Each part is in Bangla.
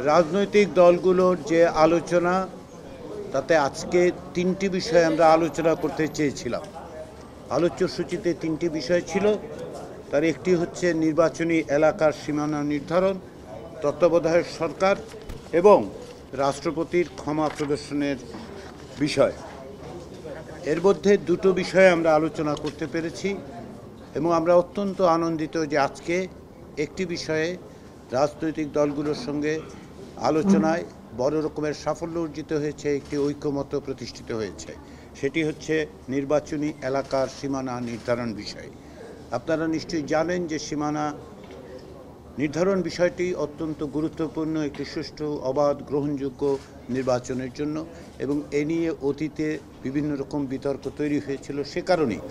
রাজনৈতিক দলগুলোর যে আলোচনা তাতে আজকে তিনটি বিষয়ে আমরা আলোচনা করতে চেয়েছিলাম। আলোচ্য সূচিতে তিনটি বিষয় ছিল। তার একটি হচ্ছে নির্বাচনী এলাকার সীমানা নির্ধারণ, তত্ত্বাবধায়ক সরকার এবং রাষ্ট্রপতির ক্ষমা প্রদর্শনের বিষয়। এর মধ্যে দুটো বিষয়ে আমরা আলোচনা করতে পেরেছি এবং আমরা অত্যন্ত আনন্দিত যে আজকে একটি বিষয়ে রাজনৈতিক দলগুলোর সঙ্গে আলোচনায় বড় রকমের সাফল্য অর্জিত হয়েছে, একটি ঐক্যমত্য প্রতিষ্ঠিত হয়েছে। সেটি হচ্ছে নির্বাচনী এলাকার সীমানা নির্ধারণ বিষয়। আপনারা নিশ্চয়ই জানেন যে সীমানা নির্ধারণ বিষয়টি অত্যন্ত গুরুত্বপূর্ণ একটি সুষ্ঠু, অবাধ, গ্রহণযোগ্য নির্বাচনের জন্য, এবং এ নিয়ে অতীতে বিভিন্ন রকম বিতর্ক তৈরি হয়েছিল। সে কারণেই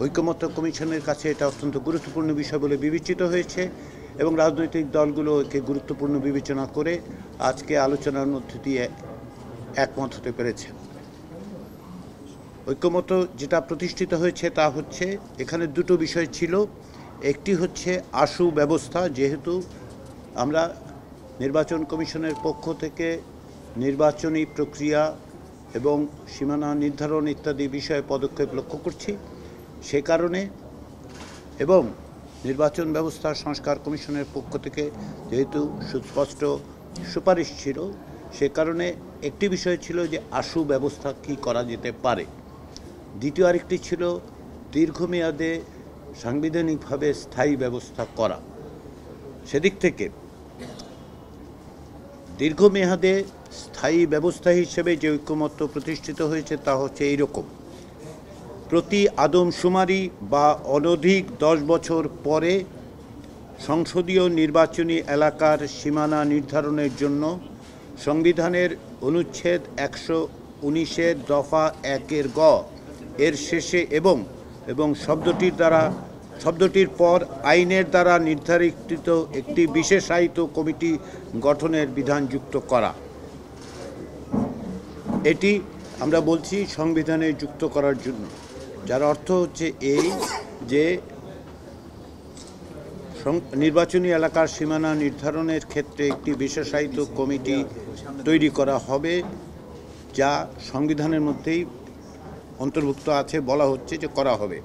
ঐকমত্য কমিশনের কাছে এটা অত্যন্ত গুরুত্বপূর্ণ বিষয় বলে বিবেচিত হয়েছে এবং রাজনৈতিক দলগুলো একে গুরুত্বপূর্ণ বিবেচনা করে আজকে আলোচনার মধ্য দিয়ে একমত হতে পেরেছে। ঐকমত্য যেটা প্রতিষ্ঠিত হয়েছে তা হচ্ছে, এখানে দুটো বিষয় ছিল। একটি হচ্ছে আশু ব্যবস্থা, যেহেতু আমরা নির্বাচন কমিশনের পক্ষ থেকে নির্বাচনী প্রক্রিয়া এবং সীমানা নির্ধারণ ইত্যাদি বিষয়ে পদক্ষেপ লক্ষ্য করছি, সে কারণে, এবং নির্বাচন ব্যবস্থা সংস্কার কমিশনের পক্ষ থেকে যেহেতু সুস্পষ্ট সুপারিশ ছিল, সে কারণে একটি বিষয় ছিল যে আশু ব্যবস্থা কি করা যেতে পারে। দ্বিতীয় আরেকটি ছিল দীর্ঘমেয়াদে সাংবিধানিকভাবে স্থায়ী ব্যবস্থা করা। সেদিক থেকে দীর্ঘমেয়াদে স্থায়ী ব্যবস্থা হিসেবে যে ঐকমত্য প্রতিষ্ঠিত হয়েছে তা হচ্ছে এইরকম: প্রতি আদমশুমারি বা অনধিক 10 বছর পরে সংসদীয় নির্বাচনী এলাকার সীমানা নির্ধারণের জন্য সংবিধানের অনুচ্ছেদ 119-এর দফা 1-এর গ এর শেষে এবং শব্দটির পর আইনের দ্বারা নির্ধারিত একটি বিশেষায়িত কমিটি গঠনের বিধান যুক্ত করা। এটি আমরা বলছি সংবিধানে যুক্ত করার জন্য, যার অর্থ হচ্ছে এই যে নির্বাচনী এলাকার সীমানা নির্ধারণের ক্ষেত্রে একটি বিশেষায়িত কমিটি তৈরি করা হবে, যা সংবিধানের মধ্যেই অন্তর্ভুক্ত আছে, বলা হচ্ছে যে করা হবে।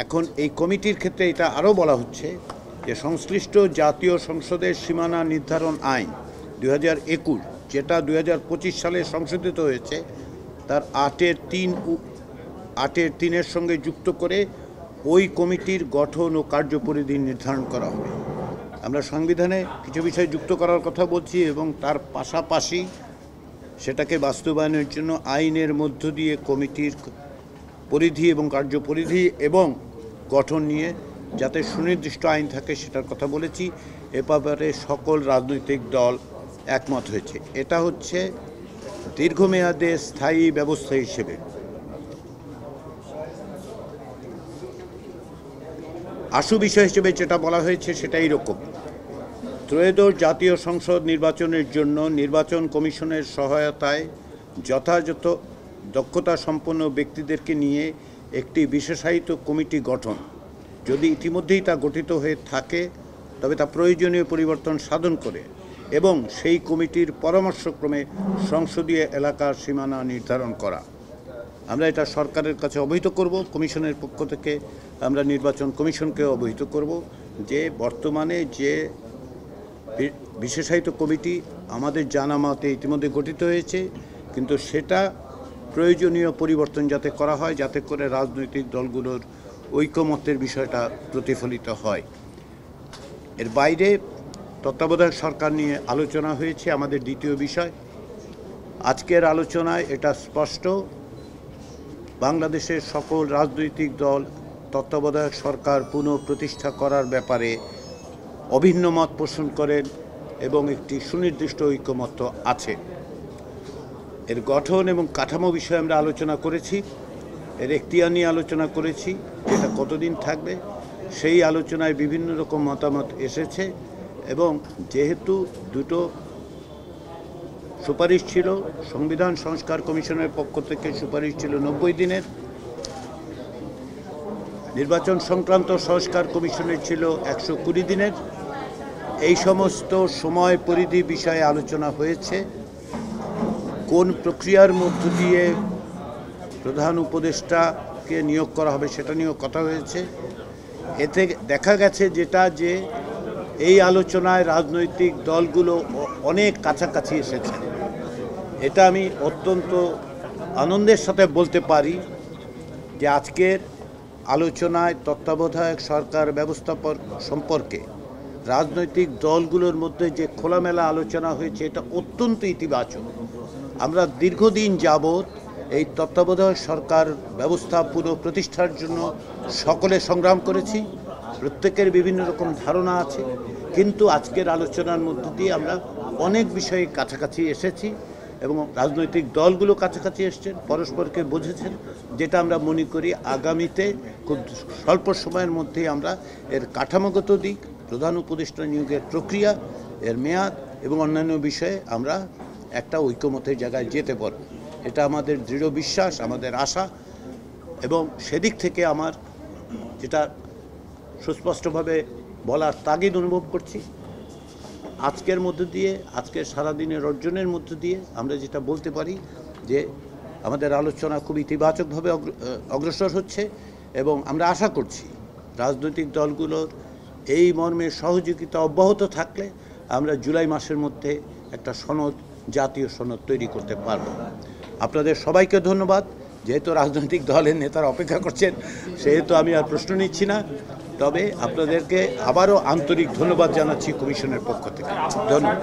এখন এই কমিটির ক্ষেত্রে এটা আরও বলা হচ্ছে যে সংশ্লিষ্ট জাতীয় সংসদের সীমানা নির্ধারণ আইন 2021, যেটা 2025 সালে সংশোধিত হয়েছে, তার 8-3-এর সঙ্গে যুক্ত করে ওই কমিটির গঠন ও কার্যপরিধি নির্ধারণ করা হবে। আমরা সংবিধানে কিছু বিষয় যুক্ত করার কথা বলছি এবং তার পাশাপাশি সেটাকে বাস্তবায়নের জন্য আইনের মধ্য দিয়ে কমিটির পরিধি এবং কার্যপরিধি এবং গঠন নিয়ে যাতে সুনির্দিষ্ট আইন থাকে সেটার কথা বলেছি। এ ব্যাপারে সকল রাজনৈতিক দল একমত হয়েছে। এটা হচ্ছে দীর্ঘমেয়াদে স্থায়ী ব্যবস্থা হিসেবে। আশু বিষয় হিসেবে যেটা বলা হয়েছে সেটা এইরকম: ত্রয়োদশ জাতীয় সংসদ নির্বাচনের জন্য নির্বাচন কমিশনের সহায়তায় যথাযথ দক্ষতা সম্পন্ন ব্যক্তিদেরকে নিয়ে একটি বিশেষায়িত কমিটি গঠন, যদি ইতিমধ্যেই তা গঠিত হয়ে থাকে তবে তা প্রয়োজনীয় পরিবর্তন সাধন করে এবং সেই কমিটির পরামর্শক্রমে সংসদীয় এলাকার সীমানা নির্ধারণ করা। আমরা এটা সরকারের কাছে অবহিত করব, কমিশনের পক্ষ থেকে আমরা নির্বাচন কমিশনকে অবহিত করব যে বর্তমানে যে বিশেষায়িত কমিটি আমাদের জানা মতে ইতিমধ্যে গঠিত হয়েছে, কিন্তু সেটা প্রয়োজনীয় পরিবর্তন যাতে করা হয়, যাতে করে রাজনৈতিক দলগুলোর ঐকমত্যের বিষয়টা প্রতিফলিত হয়। এর বাইরে তত্ত্বাবধায়ক সরকার নিয়ে আলোচনা হয়েছে, আমাদের দ্বিতীয় বিষয়। আজকের আলোচনায় এটা স্পষ্ট, বাংলাদেশের সকল রাজনৈতিক দল তত্ত্বাবধায়ক সরকার পুনঃপ্রতিষ্ঠা করার ব্যাপারে অভিন্ন মত পোষণ করেন এবং একটি সুনির্দিষ্ট ঐকমত্য আছে। এর গঠন এবং কাঠামো বিষয়ে আমরা আলোচনা করেছি, এর এখতিয়ার নিয়ে আলোচনা করেছি, যেটা কতদিন থাকবে সেই আলোচনায় বিভিন্ন রকম মতামত এসেছে এবং যেহেতু দুটো সুপারিশ ছিল, সংবিধান সংস্কার কমিশনের পক্ষ থেকে সুপারিশ ছিল 90 দিনের, নির্বাচন সংক্রান্ত সংস্কার কমিশনের ছিল 120 দিনের, এই সমস্ত সময় পরিধি বিষয়ে আলোচনা হয়েছে। কোন প্রক্রিয়ার মধ্য দিয়ে প্রধান উপদেষ্টাকে নিয়োগ করা হবে সেটা নিয়েও কথা হয়েছে। এতে দেখা গেছে যে এই আলোচনায় রাজনৈতিক দলগুলো অনেক কাছাকাছি এসেছে। এটা আমি অত্যন্ত আনন্দের সাথে বলতে পারি যে আজকের আলোচনায় তত্ত্বাবধায়ক সরকার ব্যবস্থা সম্পর্কে রাজনৈতিক দলগুলোর মধ্যে যে খোলামেলা আলোচনা হয়েছে এটা অত্যন্ত ইতিবাচক। আমরা দীর্ঘদিন যাবৎ এই তত্ত্বাবধায়ক সরকার ব্যবস্থা পুরো প্রতিষ্ঠার জন্য সকলে সংগ্রাম করেছি। প্রত্যেকের বিভিন্ন রকম ধারণা আছে, কিন্তু আজকের আলোচনার মধ্য দিয়ে আমরা অনেক বিষয়ে কাছাকাছি এসেছি এবং রাজনৈতিক দলগুলো কাছাকাছি এসছেন, পরস্পরকে বুঝেছেন, যেটা আমরা মনে করি আগামীতে খুব স্বল্প সময়ের মধ্যেই আমরা এর কাঠামোগত দিক, প্রধান উপদেষ্টা নিয়োগের প্রক্রিয়া, এর মেয়াদ এবং অন্যান্য বিষয়ে আমরা একটা ঐকমত্যের জায়গায় যেতে পারব। এটা আমাদের দৃঢ় বিশ্বাস, আমাদের আশা, এবং সেদিক থেকে আমার যেটা সুস্পষ্টভাবে বলার তাগিদ অনুভব করছি, আজকের মধ্য দিয়ে, আজকের সারাদিনের অর্জনের মধ্য দিয়ে আমরা যেটা বলতে পারি যে আমাদের আলোচনা খুব ইতিবাচকভাবে অগ্রসর হচ্ছে এবং আমরা আশা করছি রাজনৈতিক দলগুলোর এই মর্মে সহযোগিতা অব্যাহত থাকলে আমরা জুলাই মাসের মধ্যে একটা সনদ, জাতীয় সনদ তৈরি করতে পারব। আপনাদের সবাইকে ধন্যবাদ। যেহেতু রাজনৈতিক দলের নেতারা অপেক্ষা করছেন সেহেতু আমি আর প্রশ্ন নিচ্ছি না, তবে আপনাদেরকে আবারও আন্তরিক ধন্যবাদ জানাচ্ছি কমিশনের পক্ষ থেকে। ধন্যবাদ।